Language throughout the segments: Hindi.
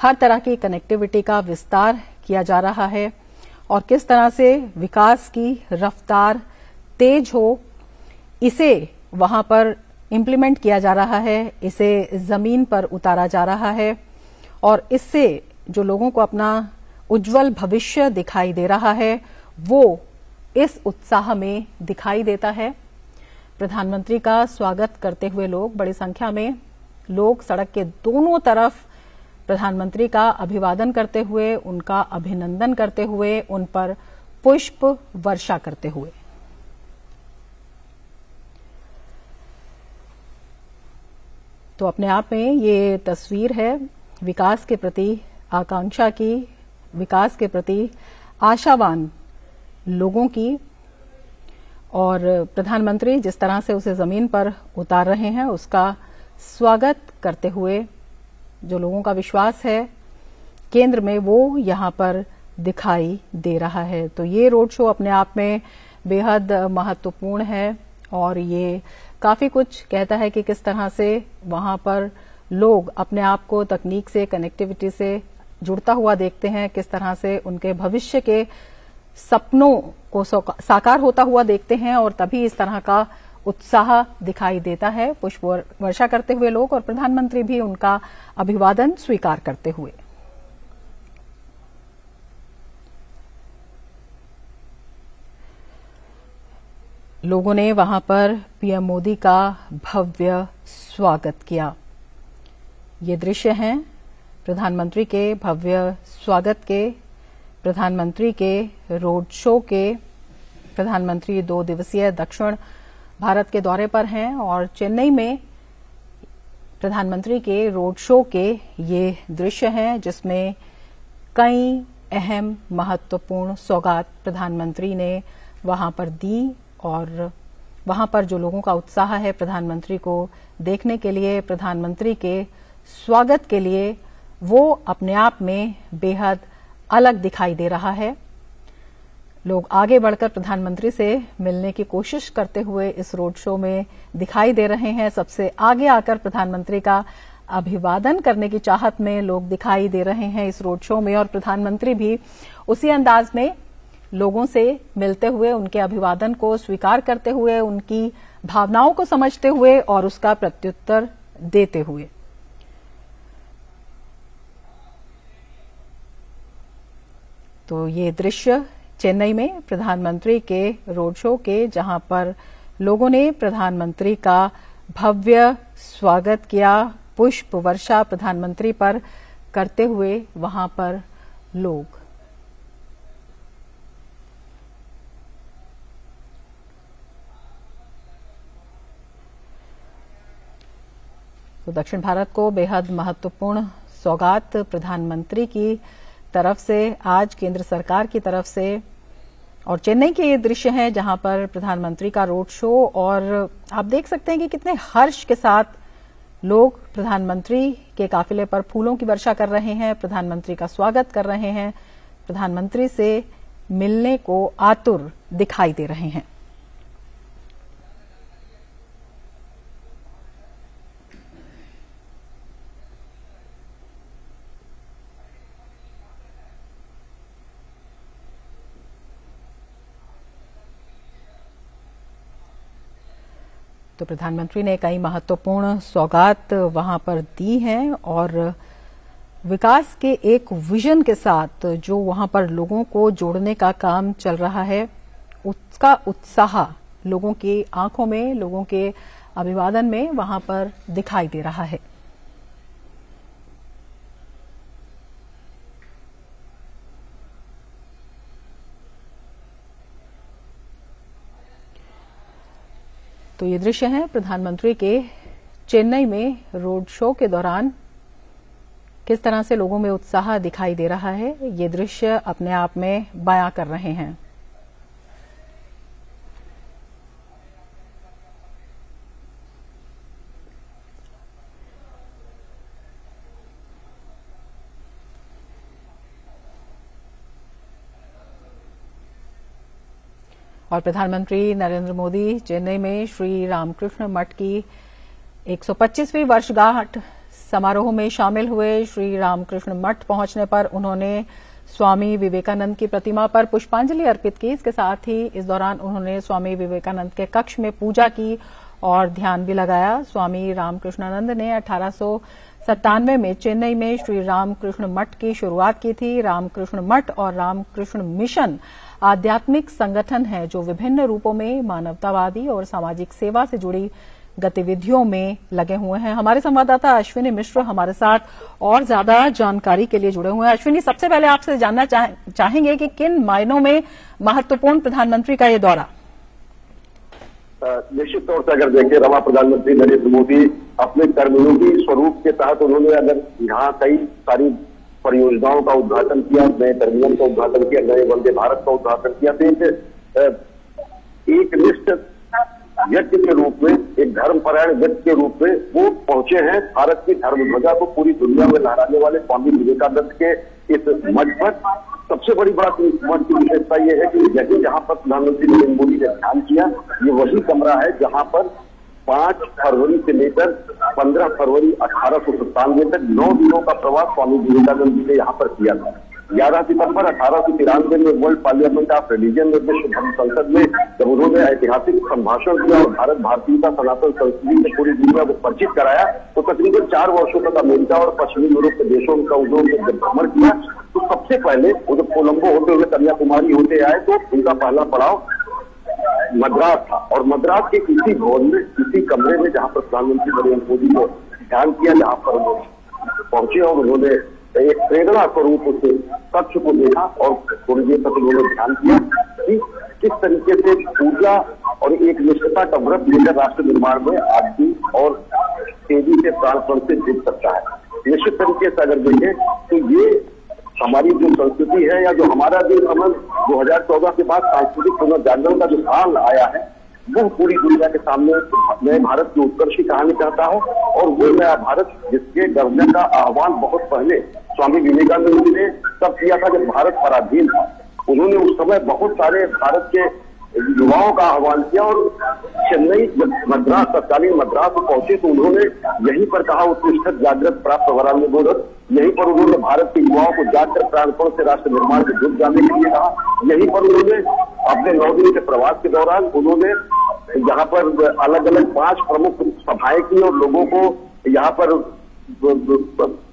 हर तरह की कनेक्टिविटी का विस्तार किया जा रहा है और किस तरह से विकास की रफ्तार तेज हो, इसे वहां पर इम्प्लीमेंट किया जा रहा है, इसे जमीन पर उतारा जा रहा है और इससे जो लोगों को अपना उज्जवल भविष्य दिखाई दे रहा है वो इस उत्साह में दिखाई देता है। प्रधानमंत्री का स्वागत करते हुए लोग, बड़ी संख्या में लोग सड़क के दोनों तरफ प्रधानमंत्री का अभिवादन करते हुए, उनका अभिनंदन करते हुए, उन पर पुष्प वर्षा करते हुए। तो अपने आप में ये तस्वीर है विकास के प्रति आकांक्षा की, विकास के प्रति आशावान लोगों की, और प्रधानमंत्री जिस तरह से उसे जमीन पर उतार रहे हैं उसका स्वागत करते हुए जो लोगों का विश्वास है केंद्र में, वो यहां पर दिखाई दे रहा है। तो ये रोड शो अपने आप में बेहद महत्वपूर्ण है और ये काफी कुछ कहता है कि किस तरह से वहां पर लोग अपने आप को तकनीक से, कनेक्टिविटी से जुड़ता हुआ देखते हैं, किस तरह से उनके भविष्य के सपनों को साकार होता हुआ देखते हैं और तभी इस तरह का उत्साह दिखाई देता है। पुष्प वर्षा करते हुए लोग और प्रधानमंत्री भी उनका अभिवादन स्वीकार करते हुए। लोगों ने वहां पर पीएम मोदी का भव्य स्वागत किया। ये दृश्य हैं प्रधानमंत्री के भव्य स्वागत के, प्रधानमंत्री के रोड शो के। प्रधानमंत्री 2 दिवसीय दक्षिण भारत के दौरे पर हैं और चेन्नई में प्रधानमंत्री के रोड शो के ये दृश्य हैं जिसमें कई अहम महत्वपूर्ण सौगात प्रधानमंत्री ने वहां पर दी और वहां पर जो लोगों का उत्साह है प्रधानमंत्री को देखने के लिए, प्रधानमंत्री के स्वागत के लिए, वो अपने आप में बेहद अलग दिखाई दे रहा है। लोग आगे बढ़कर प्रधानमंत्री से मिलने की कोशिश करते हुए इस रोड शो में दिखाई दे रहे हैं। सबसे आगे आकर प्रधानमंत्री का अभिवादन करने की चाहत में लोग दिखाई दे रहे हैं इस रोड शो में और प्रधानमंत्री भी उसी अंदाज में लोगों से मिलते हुए, उनके अभिवादन को स्वीकार करते हुए, उनकी भावनाओं को समझते हुए और उसका प्रत्युत्तर देते हुए। तो ये दृश्य चेन्नई में प्रधानमंत्री के रोड शो के, जहां पर लोगों ने प्रधानमंत्री का भव्य स्वागत किया, पुष्प वर्षा प्रधानमंत्री पर करते हुए वहां पर लोग। तो दक्षिण भारत को बेहद महत्वपूर्ण सौगात प्रधानमंत्री की तरफ से, आज केंद्र सरकार की तरफ से, और चेन्नई के ये दृश्य हैं जहां पर प्रधानमंत्री का रोड शो और आप देख सकते हैं कि कितने हर्ष के साथ लोग प्रधानमंत्री के काफिले पर फूलों की वर्षा कर रहे हैं, प्रधानमंत्री का स्वागत कर रहे हैं, प्रधानमंत्री से मिलने को आतुर दिखाई दे रहे हैं। तो प्रधानमंत्री ने कई महत्वपूर्ण सौगात वहां पर दी हैं और विकास के एक विजन के साथ जो वहां पर लोगों को जोड़ने का काम चल रहा है, उसका उत्साह लोगों की आंखों में, लोगों के अभिवादन में वहां पर दिखाई दे रहा है। तो ये दृश्य है प्रधानमंत्री के चेन्नई में रोड शो के दौरान किस तरह से लोगों में उत्साह दिखाई दे रहा है, ये दृश्य अपने आप में बयां कर रहे हैं। और प्रधानमंत्री नरेंद्र मोदी चेन्नई में श्री रामकृष्ण मठ की 125वीं वर्षगांठ समारोह में शामिल हुए। श्री रामकृष्ण मठ पहुंचने पर उन्होंने स्वामी विवेकानंद की प्रतिमा पर पुष्पांजलि अर्पित की। इसके साथ ही इस दौरान उन्होंने स्वामी विवेकानंद के कक्ष में पूजा की और ध्यान भी लगाया। स्वामी रामकृष्णानंद ने 1897 में चेन्नई में श्री रामकृष्ण मठ की शुरुआत की थी। रामकृष्ण मठ और रामकृष्ण मिशन आध्यात्मिक संगठन है जो विभिन्न रूपों में मानवतावादी और सामाजिक सेवा से जुड़ी गतिविधियों में लगे हुए हैं। हमारे संवाददाता अश्विनी मिश्र हमारे साथ और ज्यादा जानकारी के लिए जुड़े हुए हैं। अश्विनी, सबसे पहले आपसे जानना चाहेंगे कि किन मायनों में महत्वपूर्ण प्रधानमंत्री का ये दौरा? निश्चित तौर से अगर देखें, रमा प्रधानमंत्री नरेंद्र मोदी अपने कर्मयोगी स्वरूप के तहत उन्होंने अगर यहाँ कई सारी परियोजनाओं का उद्घाटन किया, नए टर्मिनल का उद्घाटन किया, नए वंदे भारत का उद्घाटन किया, तो एक निष्ठ व्यक्ति के रूप में, एक धर्मपरायण व्यक्ति के रूप में वो पहुंचे हैं। भारत की धर्म ध्वजा को पूरी दुनिया में लहराने वाले स्वामी विवेकानंद के इस मंच पर सबसे बड़ी बात इस मंच की विशेषता ये है कि यही जहां पर प्रधानमंत्री नरेंद्र मोदी ने ध्यान किया, ये वही कमरा है जहां पर 5 फरवरी से लेकर 15 फरवरी 1897 तक 9 दिनों का प्रवास स्वामी विवेकानंद जी ने यहाँ पर किया था। 11 सितंबर 1893 में वर्ल्ड पार्लियामेंट ऑफ रिलीजन में विश्व धर्म संसद में जब उन्होंने ऐतिहासिक संभाषण किया और भारत भारतीयता सनातन संस्कृति से पूरी दुनिया को परिचित कराया, तो तकरीबन 4 वर्षों तक अमेरिका और पश्चिमी यूरोप के देशों का उन्होंने जब भ्रमण किया, तो सबसे पहले वो जब कोलंबो होते हुए कन्याकुमारी होते आए तो उनका पहला पड़ाव मद्रास था। और मद्रास के इसी भवन में, इसी कमरे में जहां पर प्रधानमंत्री नरेंद्र मोदी ने ध्यान किया, जहां पर उन्होंने पहुंचे और उन्होंने एक प्रेरणा स्वरूप उस कक्ष को देखा और थोड़ी देर तक उन्होंने ध्यान किया कि किस तरीके से पूजा और एक निष्ठता का व्रत लेकर राष्ट्र निर्माण में आदमी और तेजी से प्राणपण से जुड़ सकता है। निश्चित तरीके से अगर देखें तो ये हमारी जो संस्कृति है या जो हमारा जो समझ 2014 के बाद सांस्कृतिक पुनर्जागरण का जो साल आया है, वो पूरी दुनिया के सामने नए भारत की उत्कर्ष की कहानी कहता है। और वो नया भारत जिसके गढ़ने का आह्वान बहुत पहले स्वामी विवेकानंद जी ने तब किया था जब भारत पराधीन था। उन्होंने उस समय बहुत सारे भारत के युवाओं का आह्वान किया और चेन्नई जब मद्रास, तत्कालीन मद्रास में पहुंचे तो उन्होंने यहीं पर कहा उत्कृष्ट जागृत प्राप्त वरान्य बोधक, यहीं पर उन्होंने भारत के युवाओं को जाकर प्राणपण से राष्ट्र निर्माण में जुट जाने के लिए कहा। यहीं पर उन्होंने अपने 9 दिन के प्रवास के दौरान उन्होंने यहाँ पर अलग अलग 5 प्रमुख सभाएं की और लोगों को यहाँ पर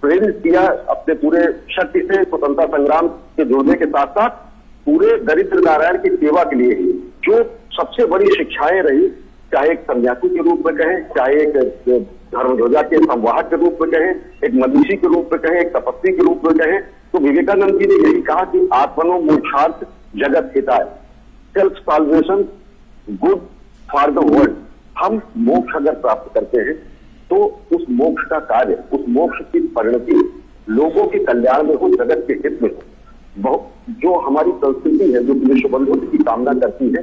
प्रेरित किया अपने पूरे शक्ति से स्वतंत्रता संग्राम से जुड़ने के साथ साथ पूरे दरिद्र नारायण की सेवा के लिए ही जो सबसे बड़ी शिक्षाएं रही, चाहे एक सन्यासी के रूप में कहें, चाहे एक धर्मध्वजा के संवाहक के रूप में कहें, एक मनीषी के रूप में कहें, एक तपस्वी के रूप में कहें, तो विवेकानंद जी ने यही कहा कि आत्मनो मोक्षार्थ जगत हिताय, self salvation good for the world. हम मोक्ष अगर प्राप्त करते हैं तो उस मोक्ष का कार्य, उस मोक्ष की परिणति लोगों के कल्याण में हो, जगत के हित में हो। बहुत जो हमारी संस्कृति है जो विश्व बंधुत्व की कामना करती है,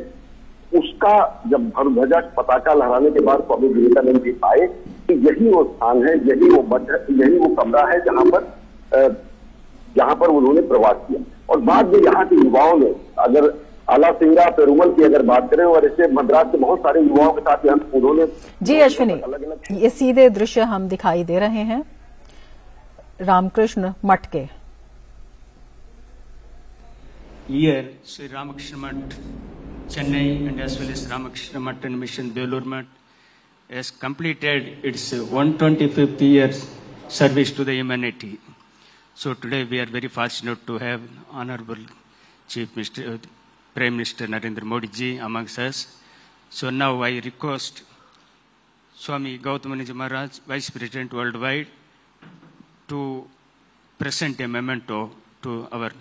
उसका जब ध्वजा पताका लहराने के बाद स्वामी विवेकानंद जी आए तो यही वो स्थान है, यही वो मठ है, यही वो कमरा है जहां पर उन्होंने प्रवास किया। और बाद में यहाँ के युवाओं ने, अगर आला सिंगा पेरुमल की अगर बात करें और ऐसे मद्रास के बहुत सारे युवाओं के साथ उन्होंने जी अश्विनी, ये सीधे दृश्य हम दिखाई दे रहे हैं रामकृष्ण मठ के। Here, Sri Ramakrishna Math, Chennai, and as well as Ramakrishna Math and Mission Belur Math has completed its 125th years service to the humanity. So today we are very fortunate to have Honorable Chief Minister, Prime Minister Narendra Modi ji amongst us. So now I request Swami Gautamani Maharaj, Vice President Worldwide, to present a memento to our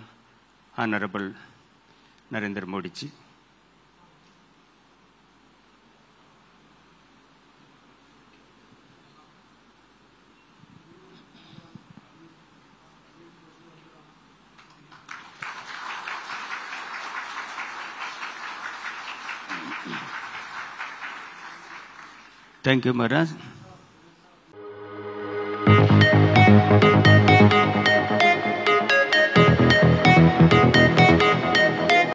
Honorable Narendra Modi ji. Thank you, Maharaj.